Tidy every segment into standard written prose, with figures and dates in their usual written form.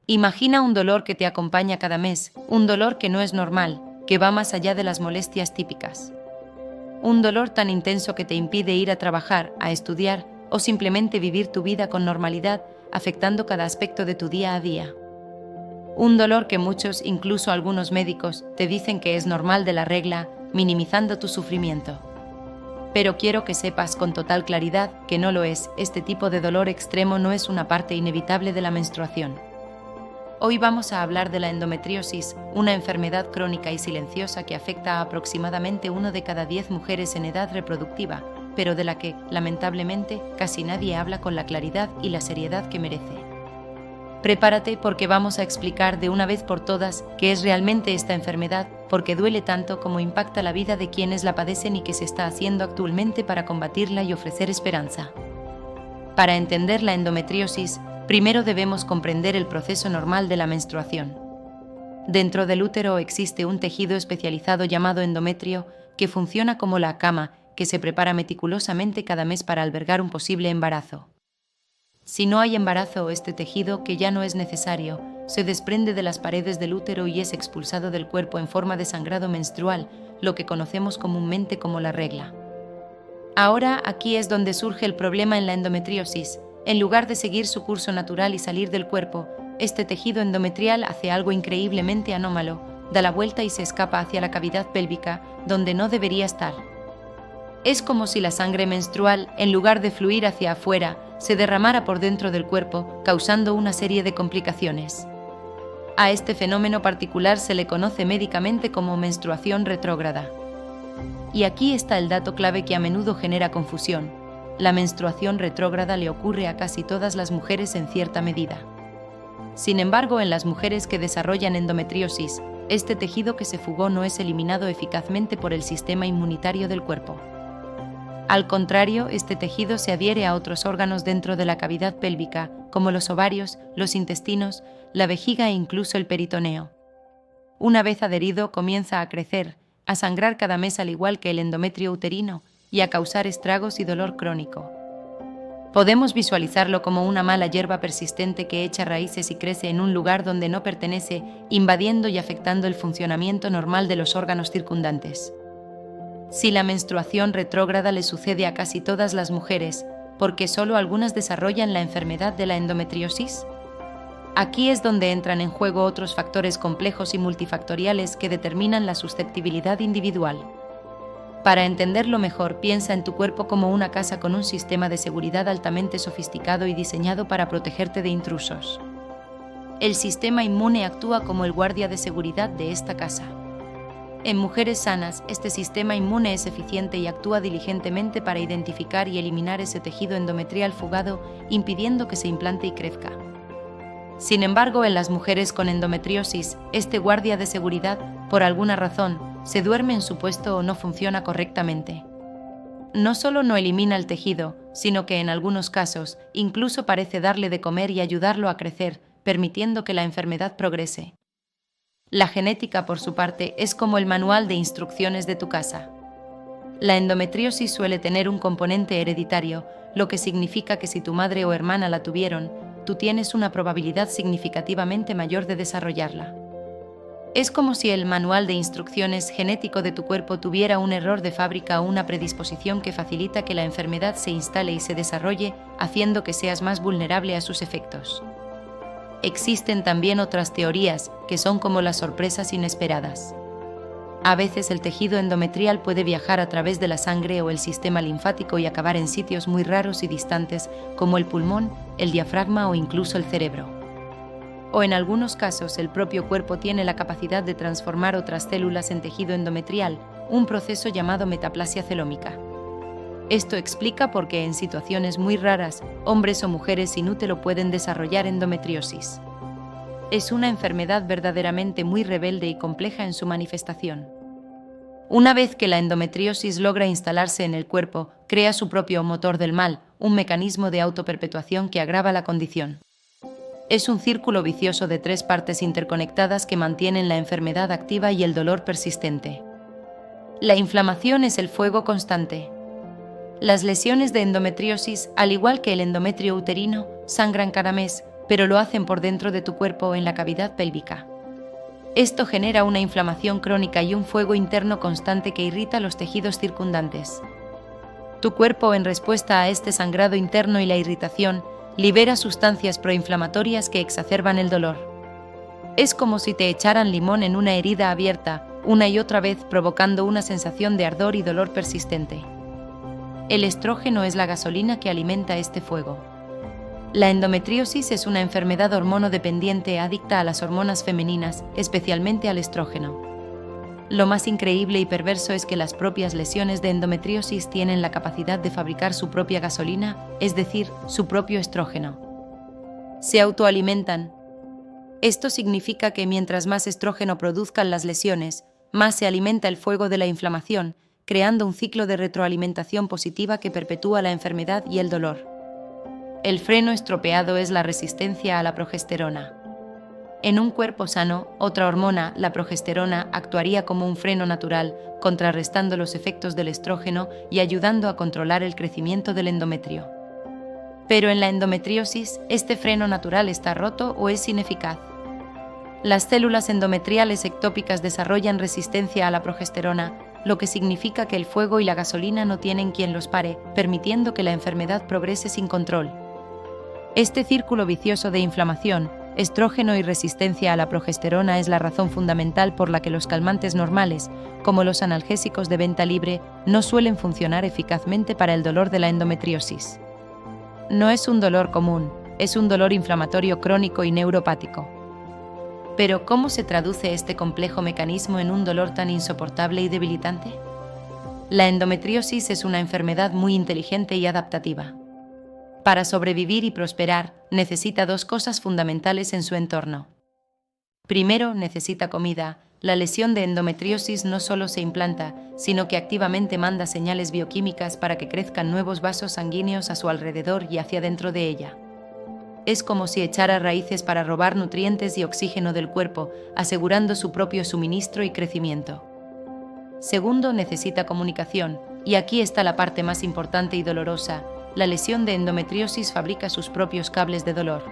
Imagina un dolor que te acompaña cada mes, un dolor que no es normal, que va más allá de las molestias típicas. Un dolor tan intenso que te impide ir a trabajar, a estudiar o simplemente vivir tu vida con normalidad, afectando cada aspecto de tu día a día. Un dolor que muchos, incluso algunos médicos, te dicen que es normal de la regla, minimizando tu sufrimiento. Pero quiero que sepas con total claridad que no lo es. Este tipo de dolor extremo no es una parte inevitable de la menstruación. Hoy vamos a hablar de la endometriosis, una enfermedad crónica y silenciosa que afecta a aproximadamente 1 de cada 10 mujeres en edad reproductiva, pero de la que, lamentablemente, casi nadie habla con la claridad y la seriedad que merece. Prepárate porque vamos a explicar de una vez por todas qué es realmente esta enfermedad, porque duele tanto como impacta la vida de quienes la padecen y qué se está haciendo actualmente para combatirla y ofrecer esperanza. Para entender la endometriosis, primero debemos comprender el proceso normal de la menstruación. Dentro del útero existe un tejido especializado llamado endometrio que funciona como la cama que se prepara meticulosamente cada mes para albergar un posible embarazo. Si no hay embarazo, este tejido, que ya no es necesario, se desprende de las paredes del útero y es expulsado del cuerpo en forma de sangrado menstrual, lo que conocemos comúnmente como la regla. Ahora, aquí es donde surge el problema en la endometriosis. En lugar de seguir su curso natural y salir del cuerpo, este tejido endometrial hace algo increíblemente anómalo, da la vuelta y se escapa hacia la cavidad pélvica, donde no debería estar. Es como si la sangre menstrual, en lugar de fluir hacia afuera, se derramara por dentro del cuerpo, causando una serie de complicaciones. A este fenómeno particular se le conoce médicamente como menstruación retrógrada. Y aquí está el dato clave que a menudo genera confusión. La menstruación retrógrada le ocurre a casi todas las mujeres en cierta medida. Sin embargo, en las mujeres que desarrollan endometriosis, este tejido que se fugó no es eliminado eficazmente por el sistema inmunitario del cuerpo. Al contrario, este tejido se adhiere a otros órganos dentro de la cavidad pélvica, como los ovarios, los intestinos, la vejiga e incluso el peritoneo. Una vez adherido, comienza a crecer, a sangrar cada mes al igual que el endometrio uterino y a causar estragos y dolor crónico. Podemos visualizarlo como una mala hierba persistente que echa raíces y crece en un lugar donde no pertenece, invadiendo y afectando el funcionamiento normal de los órganos circundantes. Si la menstruación retrógrada le sucede a casi todas las mujeres, ¿por qué solo algunas desarrollan la enfermedad de la endometriosis? Aquí es donde entran en juego otros factores complejos y multifactoriales que determinan la susceptibilidad individual. Para entenderlo mejor, piensa en tu cuerpo como una casa con un sistema de seguridad altamente sofisticado y diseñado para protegerte de intrusos. El sistema inmune actúa como el guardia de seguridad de esta casa. En mujeres sanas, este sistema inmune es eficiente y actúa diligentemente para identificar y eliminar ese tejido endometrial fugado, impidiendo que se implante y crezca. Sin embargo, en las mujeres con endometriosis, este guardia de seguridad, por alguna razón, se duerme en su puesto o no funciona correctamente. No solo no elimina el tejido, sino que en algunos casos incluso parece darle de comer y ayudarlo a crecer, permitiendo que la enfermedad progrese. La genética, por su parte, es como el manual de instrucciones de tu casa. La endometriosis suele tener un componente hereditario, lo que significa que si tu madre o hermana la tuvieron, tú tienes una probabilidad significativamente mayor de desarrollarla. Es como si el manual de instrucciones genético de tu cuerpo tuviera un error de fábrica o una predisposición que facilita que la enfermedad se instale y se desarrolle, haciendo que seas más vulnerable a sus efectos. Existen también otras teorías, que son como las sorpresas inesperadas. A veces el tejido endometrial puede viajar a través de la sangre o el sistema linfático y acabar en sitios muy raros y distantes, como el pulmón, el diafragma o incluso el cerebro. O en algunos casos el propio cuerpo tiene la capacidad de transformar otras células en tejido endometrial, un proceso llamado metaplasia celómica. Esto explica por qué en situaciones muy raras, hombres o mujeres sin útero pueden desarrollar endometriosis. Es una enfermedad verdaderamente muy rebelde y compleja en su manifestación. Una vez que la endometriosis logra instalarse en el cuerpo, crea su propio motor del mal, un mecanismo de autoperpetuación que agrava la condición. Es un círculo vicioso de 3 partes interconectadas que mantienen la enfermedad activa y el dolor persistente. La inflamación es el fuego constante. Las lesiones de endometriosis, al igual que el endometrio uterino, sangran cada mes, pero lo hacen por dentro de tu cuerpo o en la cavidad pélvica. Esto genera una inflamación crónica y un fuego interno constante que irrita los tejidos circundantes. Tu cuerpo, en respuesta a este sangrado interno y la irritación, libera sustancias proinflamatorias que exacerban el dolor. Es como si te echaran limón en una herida abierta, una y otra vez provocando una sensación de ardor y dolor persistente. El estrógeno es la gasolina que alimenta este fuego. La endometriosis es una enfermedad hormonodependiente adicta a las hormonas femeninas, especialmente al estrógeno. Lo más increíble y perverso es que las propias lesiones de endometriosis tienen la capacidad de fabricar su propia gasolina, es decir, su propio estrógeno. Se autoalimentan. Esto significa que mientras más estrógeno produzcan las lesiones, más se alimenta el fuego de la inflamación, creando un ciclo de retroalimentación positiva que perpetúa la enfermedad y el dolor. El freno estropeado es la resistencia a la progesterona. En un cuerpo sano, otra hormona, la progesterona, actuaría como un freno natural, contrarrestando los efectos del estrógeno y ayudando a controlar el crecimiento del endometrio. Pero en la endometriosis, este freno natural está roto o es ineficaz. Las células endometriales ectópicas desarrollan resistencia a la progesterona, lo que significa que el fuego y la gasolina no tienen quien los pare, permitiendo que la enfermedad progrese sin control. Este círculo vicioso de inflamación, estrógeno y resistencia a la progesterona es la razón fundamental por la que los calmantes normales, como los analgésicos de venta libre, no suelen funcionar eficazmente para el dolor de la endometriosis. No es un dolor común, es un dolor inflamatorio crónico y neuropático. Pero, ¿cómo se traduce este complejo mecanismo en un dolor tan insoportable y debilitante? La endometriosis es una enfermedad muy inteligente y adaptativa. Para sobrevivir y prosperar, necesita dos cosas fundamentales en su entorno. Primero, necesita comida. La lesión de endometriosis no solo se implanta, sino que activamente manda señales bioquímicas para que crezcan nuevos vasos sanguíneos a su alrededor y hacia dentro de ella. Es como si echara raíces para robar nutrientes y oxígeno del cuerpo, asegurando su propio suministro y crecimiento. Segundo, necesita comunicación, y aquí está la parte más importante y dolorosa. La lesión de endometriosis fabrica sus propios cables de dolor.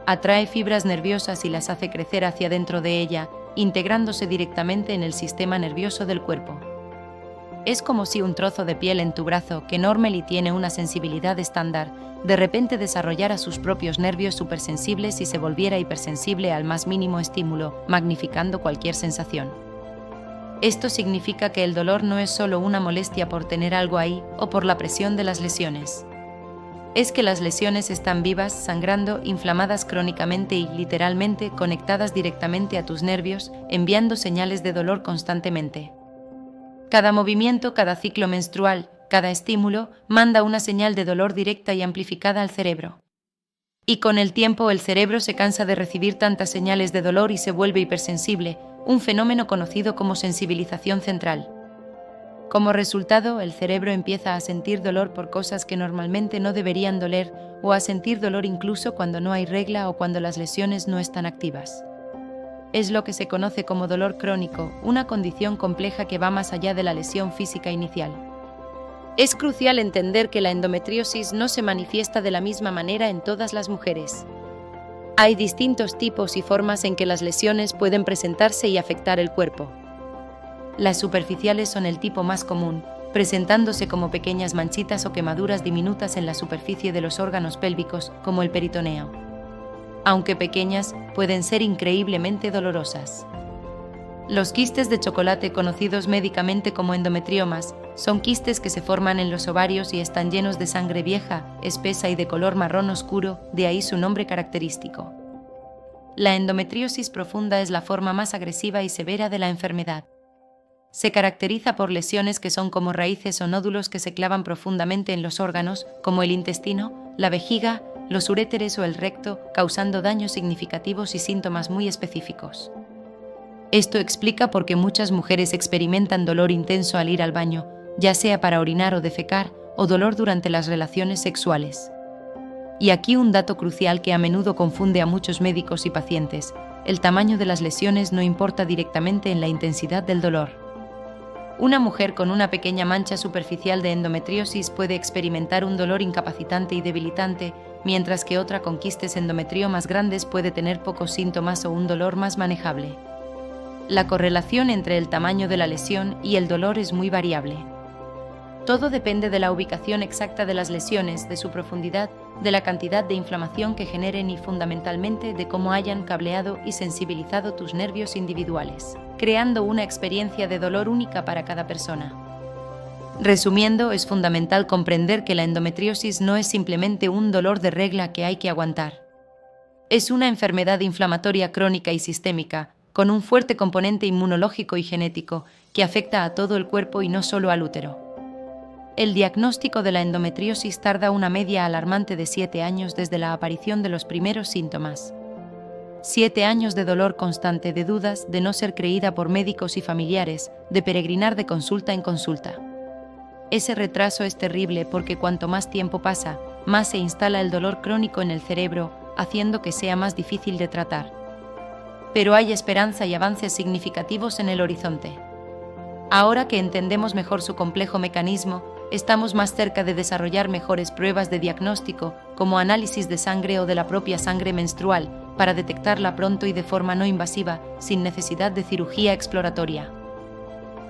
Atrae fibras nerviosas y las hace crecer hacia dentro de ella, integrándose directamente en el sistema nervioso del cuerpo. Es como si un trozo de piel en tu brazo, que normally tiene una sensibilidad estándar, de repente desarrollara sus propios nervios supersensibles y se volviera hipersensible al más mínimo estímulo, magnificando cualquier sensación. Esto significa que el dolor no es solo una molestia por tener algo ahí o por la presión de las lesiones. Es que las lesiones están vivas, sangrando, inflamadas crónicamente y, literalmente, conectadas directamente a tus nervios, enviando señales de dolor constantemente. Cada movimiento, cada ciclo menstrual, cada estímulo, manda una señal de dolor directa y amplificada al cerebro. Y con el tiempo el cerebro se cansa de recibir tantas señales de dolor y se vuelve hipersensible, un fenómeno conocido como sensibilización central. Como resultado, el cerebro empieza a sentir dolor por cosas que normalmente no deberían doler, o a sentir dolor incluso cuando no hay regla o cuando las lesiones no están activas. Es lo que se conoce como dolor crónico, una condición compleja que va más allá de la lesión física inicial. Es crucial entender que la endometriosis no se manifiesta de la misma manera en todas las mujeres. Hay distintos tipos y formas en que las lesiones pueden presentarse y afectar el cuerpo. Las superficiales son el tipo más común, presentándose como pequeñas manchitas o quemaduras diminutas en la superficie de los órganos pélvicos, como el peritoneo. Aunque pequeñas, pueden ser increíblemente dolorosas. Los quistes de chocolate, conocidos médicamente como endometriomas, son quistes que se forman en los ovarios y están llenos de sangre vieja, espesa y de color marrón oscuro, de ahí su nombre característico. La endometriosis profunda es la forma más agresiva y severa de la enfermedad. Se caracteriza por lesiones que son como raíces o nódulos que se clavan profundamente en los órganos, como el intestino, la vejiga, los uréteres o el recto, causando daños significativos y síntomas muy específicos. Esto explica por qué muchas mujeres experimentan dolor intenso al ir al baño, ya sea para orinar o defecar, o dolor durante las relaciones sexuales. Y aquí un dato crucial que a menudo confunde a muchos médicos y pacientes: el tamaño de las lesiones no importa directamente en la intensidad del dolor. Una mujer con una pequeña mancha superficial de endometriosis puede experimentar un dolor incapacitante y debilitante, mientras que otra con quistes endometriomas grandes puede tener pocos síntomas o un dolor más manejable. La correlación entre el tamaño de la lesión y el dolor es muy variable. Todo depende de la ubicación exacta de las lesiones, de su profundidad, de la cantidad de inflamación que generen y fundamentalmente de cómo hayan cableado y sensibilizado tus nervios individuales, creando una experiencia de dolor única para cada persona. Resumiendo, es fundamental comprender que la endometriosis no es simplemente un dolor de regla que hay que aguantar. Es una enfermedad inflamatoria crónica y sistémica, con un fuerte componente inmunológico y genético que afecta a todo el cuerpo y no solo al útero. El diagnóstico de la endometriosis tarda una media alarmante de 7 años desde la aparición de los primeros síntomas. 7 años de dolor constante, de dudas, de no ser creída por médicos y familiares, de peregrinar de consulta en consulta. Ese retraso es terrible porque cuanto más tiempo pasa, más se instala el dolor crónico en el cerebro, haciendo que sea más difícil de tratar. Pero hay esperanza y avances significativos en el horizonte. Ahora que entendemos mejor su complejo mecanismo, estamos más cerca de desarrollar mejores pruebas de diagnóstico, como análisis de sangre o de la propia sangre menstrual, para detectarla pronto y de forma no invasiva, sin necesidad de cirugía exploratoria.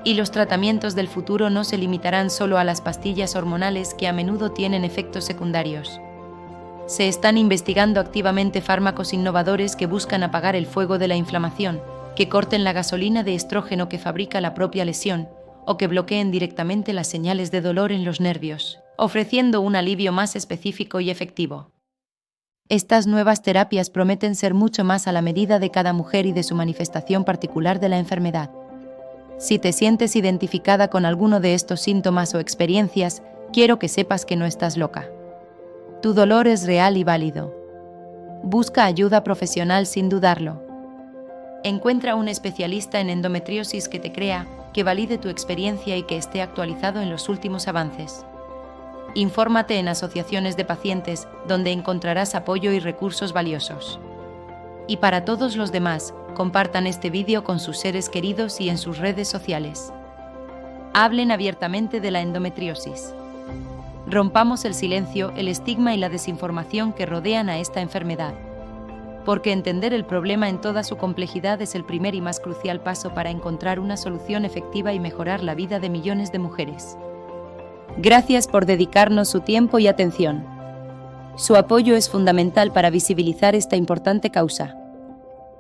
Y los tratamientos del futuro no se limitarán solo a las pastillas hormonales que a menudo tienen efectos secundarios. Se están investigando activamente fármacos innovadores que buscan apagar el fuego de la inflamación, que corten la gasolina de estrógeno que fabrica la propia lesión, o que bloqueen directamente las señales de dolor en los nervios, ofreciendo un alivio más específico y efectivo. Estas nuevas terapias prometen ser mucho más a la medida de cada mujer y de su manifestación particular de la enfermedad. Si te sientes identificada con alguno de estos síntomas o experiencias, quiero que sepas que no estás loca. Tu dolor es real y válido. Busca ayuda profesional sin dudarlo. Encuentra un especialista en endometriosis que te crea, que valide tu experiencia y que esté actualizado en los últimos avances. Infórmate en asociaciones de pacientes, donde encontrarás apoyo y recursos valiosos. Y para todos los demás, compartan este vídeo con sus seres queridos y en sus redes sociales. Hablen abiertamente de la endometriosis. Rompamos el silencio, el estigma y la desinformación que rodean a esta enfermedad. Porque entender el problema en toda su complejidad es el primer y más crucial paso para encontrar una solución efectiva y mejorar la vida de millones de mujeres. Gracias por dedicarnos su tiempo y atención. Su apoyo es fundamental para visibilizar esta importante causa.